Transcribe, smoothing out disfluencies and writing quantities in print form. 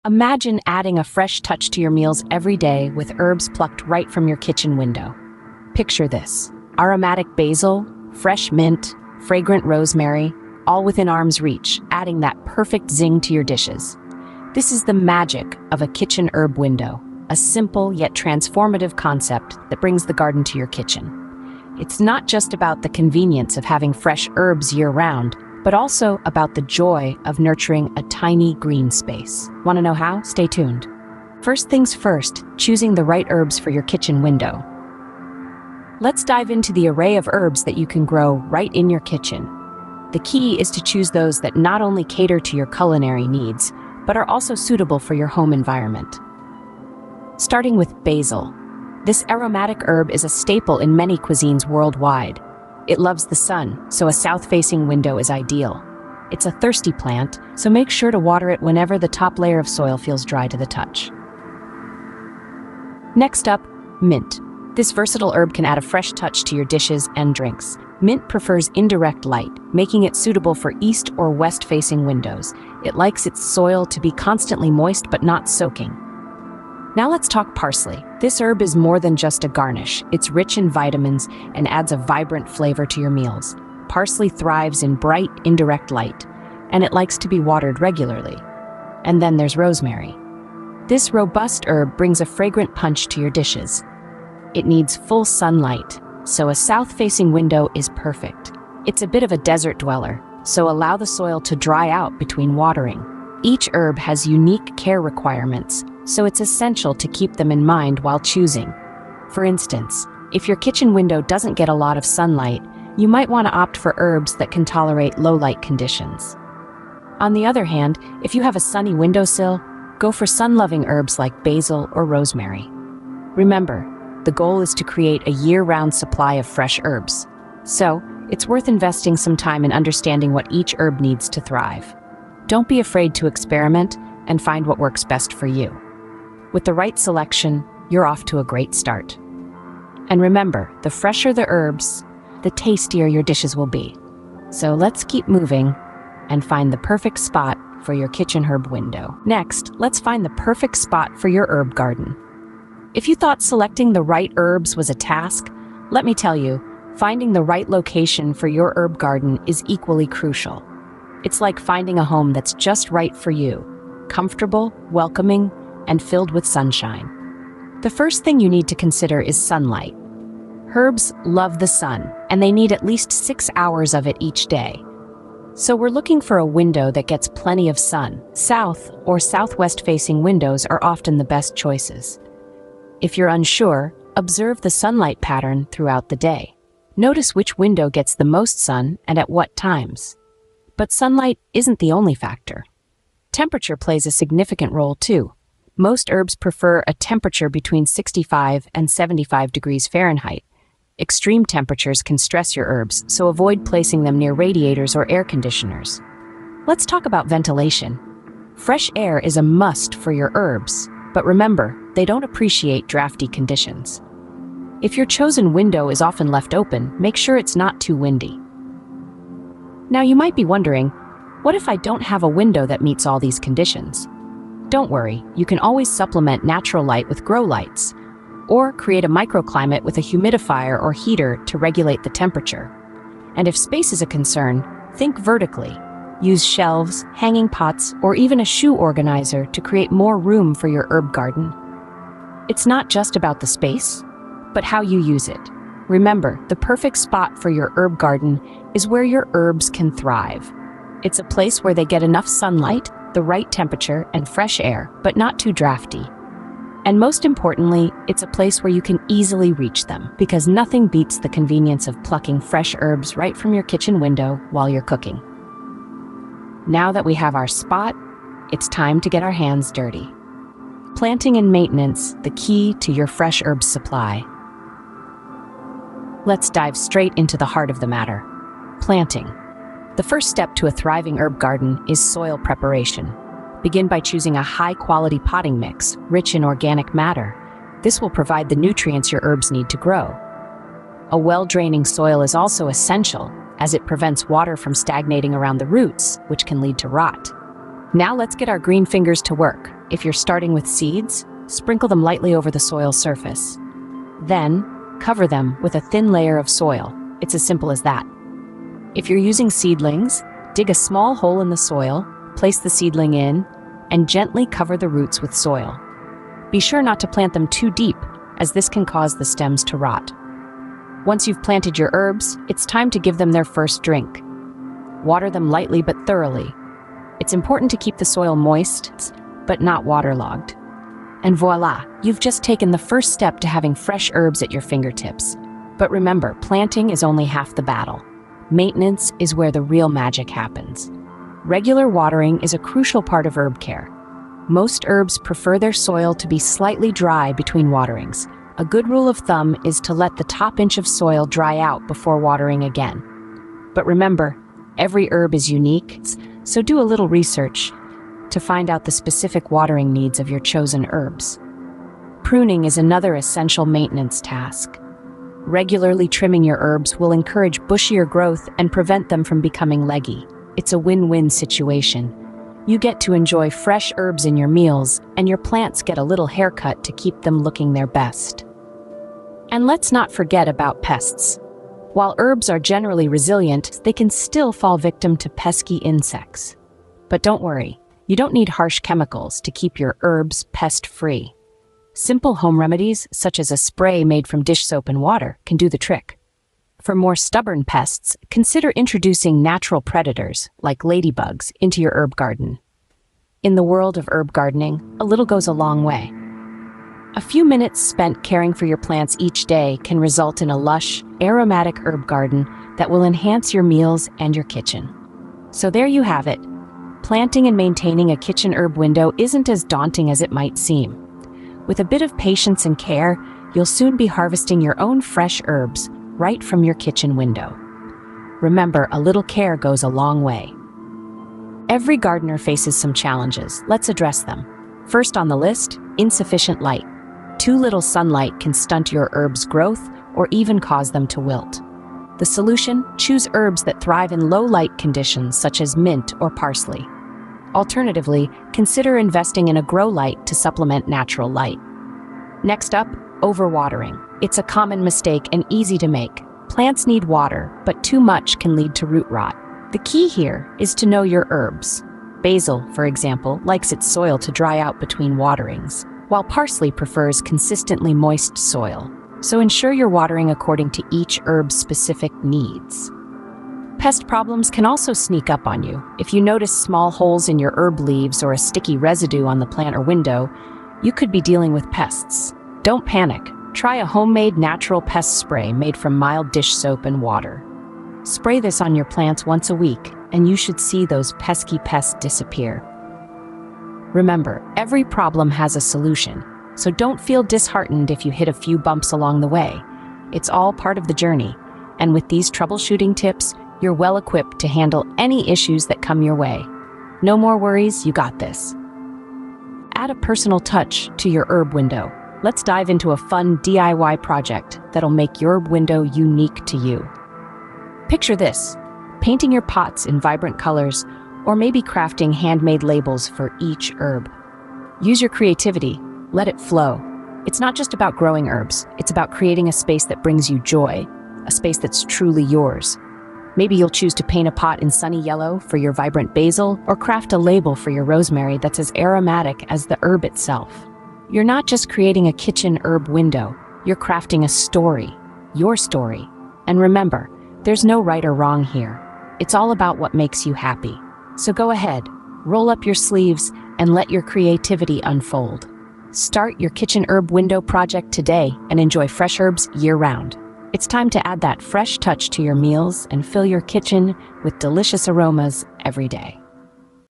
Imagine adding a fresh touch to your meals every day with herbs plucked right from your kitchen window. Picture this: aromatic basil, fresh mint, fragrant rosemary, all within arm's reach, adding that perfect zing to your dishes. This is the magic of a kitchen herb window, a simple yet transformative concept that brings the garden to your kitchen. It's not just about the convenience of having fresh herbs year-round, but also about the joy of nurturing a tiny green space. Want to know how? Stay tuned. First things first, choosing the right herbs for your kitchen window. Let's dive into the array of herbs that you can grow right in your kitchen. The key is to choose those that not only cater to your culinary needs, but are also suitable for your home environment. Starting with basil. This aromatic herb is a staple in many cuisines worldwide. It loves the sun, so a south-facing window is ideal. It's a thirsty plant, so make sure to water it whenever the top layer of soil feels dry to the touch. Next up, mint. This versatile herb can add a fresh touch to your dishes and drinks. Mint prefers indirect light, making it suitable for east or west-facing windows. It likes its soil to be constantly moist but not soaking. Now let's talk parsley. This herb is more than just a garnish. It's rich in vitamins and adds a vibrant flavor to your meals. Parsley thrives in bright, indirect light, and it likes to be watered regularly. And then there's rosemary. This robust herb brings a fragrant punch to your dishes. It needs full sunlight, so a south-facing window is perfect. It's a bit of a desert dweller, so allow the soil to dry out between watering. Each herb has unique care requirements, so it's essential to keep them in mind while choosing. For instance, if your kitchen window doesn't get a lot of sunlight, you might want to opt for herbs that can tolerate low-light conditions. On the other hand, if you have a sunny windowsill, go for sun-loving herbs like basil or rosemary. Remember, the goal is to create a year-round supply of fresh herbs. So, it's worth investing some time in understanding what each herb needs to thrive. Don't be afraid to experiment and find what works best for you. With the right selection, you're off to a great start. And remember, the fresher the herbs, the tastier your dishes will be. So let's keep moving and find the perfect spot for your kitchen herb window. Next, let's find the perfect spot for your herb garden. If you thought selecting the right herbs was a task, let me tell you, finding the right location for your herb garden is equally crucial. It's like finding a home that's just right for you, comfortable, welcoming, and filled with sunshine. The first thing you need to consider is sunlight. Herbs love the sun, and they need at least 6 hours of it each day. So we're looking for a window that gets plenty of sun. South or southwest-facing windows are often the best choices. If you're unsure, observe the sunlight pattern throughout the day. Notice which window gets the most sun and at what times. But sunlight isn't the only factor. Temperature plays a significant role too. Most herbs prefer a temperature between 65 and 75 degrees Fahrenheit. Extreme temperatures can stress your herbs, so avoid placing them near radiators or air conditioners. Let's talk about ventilation. Fresh air is a must for your herbs, but remember, they don't appreciate drafty conditions. If your chosen window is often left open, make sure it's not too windy. Now you might be wondering, what if I don't have a window that meets all these conditions? Don't worry, you can always supplement natural light with grow lights, or create a microclimate with a humidifier or heater to regulate the temperature. And if space is a concern, think vertically. Use shelves, hanging pots, or even a shoe organizer to create more room for your herb garden. It's not just about the space, but how you use it. Remember, the perfect spot for your herb garden is where your herbs can thrive. It's a place where they get enough sunlight, the right temperature, and fresh air, but not too drafty. And most importantly, it's a place where you can easily reach them, because nothing beats the convenience of plucking fresh herbs right from your kitchen window while you're cooking. Now that we have our spot, it's time to get our hands dirty. Planting and maintenance, the key to your fresh herbs supply. Let's dive straight into the heart of the matter. Planting. The first step to a thriving herb garden is soil preparation. Begin by choosing a high-quality potting mix, rich in organic matter. This will provide the nutrients your herbs need to grow. A well-draining soil is also essential, as it prevents water from stagnating around the roots, which can lead to rot. Now let's get our green fingers to work. If you're starting with seeds, sprinkle them lightly over the soil surface. Then, cover them with a thin layer of soil. It's as simple as that. If you're using seedlings, dig a small hole in the soil, place the seedling in, and gently cover the roots with soil. Be sure not to plant them too deep, as this can cause the stems to rot. Once you've planted your herbs, it's time to give them their first drink. Water them lightly but thoroughly. It's important to keep the soil moist, but not waterlogged. And voila, you've just taken the first step to having fresh herbs at your fingertips. But remember, planting is only half the battle. Maintenance is where the real magic happens. Regular watering is a crucial part of herb care. Most herbs prefer their soil to be slightly dry between waterings. A good rule of thumb is to let the top inch of soil dry out before watering again. But remember, every herb is unique, so do a little research to find out the specific watering needs of your chosen herbs. Pruning is another essential maintenance task. Regularly trimming your herbs will encourage bushier growth and prevent them from becoming leggy. It's a win-win situation. You get to enjoy fresh herbs in your meals, and your plants get a little haircut to keep them looking their best. And let's not forget about pests. While herbs are generally resilient, they can still fall victim to pesky insects. But don't worry, you don't need harsh chemicals to keep your herbs pest-free. Simple home remedies, such as a spray made from dish soap and water, can do the trick. For more stubborn pests, consider introducing natural predators, like ladybugs, into your herb garden. In the world of herb gardening, a little goes a long way. A few minutes spent caring for your plants each day can result in a lush, aromatic herb garden that will enhance your meals and your kitchen. So there you have it. Planting and maintaining a kitchen herb window isn't as daunting as it might seem. With a bit of patience and care, you'll soon be harvesting your own fresh herbs right from your kitchen window. Remember, a little care goes a long way. Every gardener faces some challenges. Let's address them. First on the list, insufficient light. Too little sunlight can stunt your herbs' growth or even cause them to wilt. The solution? Choose herbs that thrive in low light conditions such as mint or parsley. Alternatively, consider investing in a grow light to supplement natural light. Next up, overwatering. It's a common mistake and easy to make. Plants need water, but too much can lead to root rot. The key here is to know your herbs. Basil, for example, likes its soil to dry out between waterings, while parsley prefers consistently moist soil. So ensure you're watering according to each herb's specific needs. Pest problems can also sneak up on you. If you notice small holes in your herb leaves or a sticky residue on the plant or window, you could be dealing with pests. Don't panic. Try a homemade natural pest spray made from mild dish soap and water. Spray this on your plants once a week, and you should see those pesky pests disappear. Remember, every problem has a solution, so don't feel disheartened if you hit a few bumps along the way. It's all part of the journey, and with these troubleshooting tips, you're well equipped to handle any issues that come your way. No more worries, you got this. Add a personal touch to your herb window. Let's dive into a fun DIY project that'll make your window unique to you. Picture this: painting your pots in vibrant colors, or maybe crafting handmade labels for each herb. Use your creativity, let it flow. It's not just about growing herbs, it's about creating a space that brings you joy, a space that's truly yours. Maybe you'll choose to paint a pot in sunny yellow for your vibrant basil, or craft a label for your rosemary that's as aromatic as the herb itself. You're not just creating a kitchen herb window, you're crafting a story, your story. And remember, there's no right or wrong here. It's all about what makes you happy. So go ahead, roll up your sleeves, and let your creativity unfold. Start your kitchen herb window project today and enjoy fresh herbs year-round. It's time to add that fresh touch to your meals and fill your kitchen with delicious aromas every day.